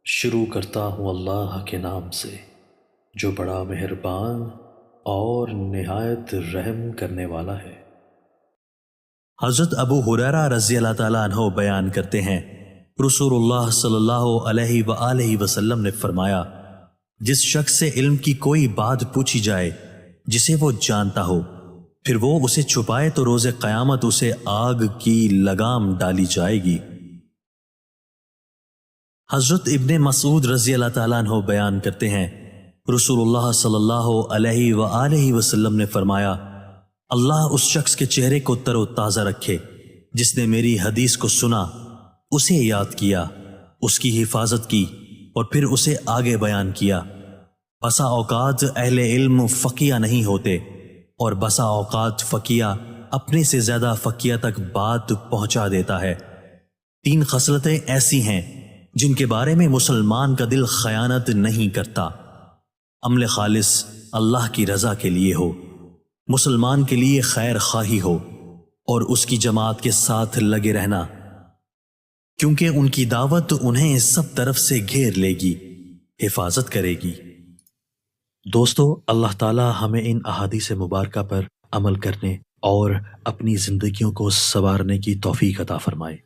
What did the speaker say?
شروع کرتا ہوں اللہ کے نام سے جو بڑا مہربان اور نہایت رحم کرنے والا ہے۔ حضرت ابو ہریرہ رضی اللہ تعالیٰ عنہ بیان کرتے ہیں، رسول اللہ صلی اللہ علیہ وآلہ وسلم نے فرمایا، جس شخص سے علم کی کوئی بات پوچھی جائے جسے وہ جانتا ہو، پھر وہ اسے چھپائے تو روز قیامت اسے آگ کی لگام ڈالی جائے گی۔ حضرت ابن مسعود رضی اللہ تعالیٰ عنہ بیان کرتے ہیں، رسول اللہ صلی اللہ علیہ وآلہ وسلم نے فرمایا، اللہ اس شخص کے چہرے کو تر و تازہ رکھے جس نے میری حدیث کو سنا، اسے یاد کیا، اس کی حفاظت کی اور پھر اسے آگے بیان کیا۔ بسا اوقات اہل علم فقیہ نہیں ہوتے اور بسا اوقات فقیہ اپنے سے زیادہ فقیہ تک بات پہنچا دیتا ہے۔ 3 خصلتیں ایسی ہیں جن کے بارے میں مسلمان کا دل خیانت نہیں کرتا۔ عمل خالص اللہ کی رضا کے لیے ہو، مسلمان کے لیے خیر خواہی ہو اور اس کی جماعت کے ساتھ لگے رہنا، کیونکہ ان کی دعوت انہیں سب طرف سے گھیر لے گی، حفاظت کرے گی۔ دوستو، اللہ تعالی ہمیں ان احادیث مبارکہ پر عمل کرنے اور اپنی زندگیوں کو سنوارنے کی توفیق عطا فرمائے۔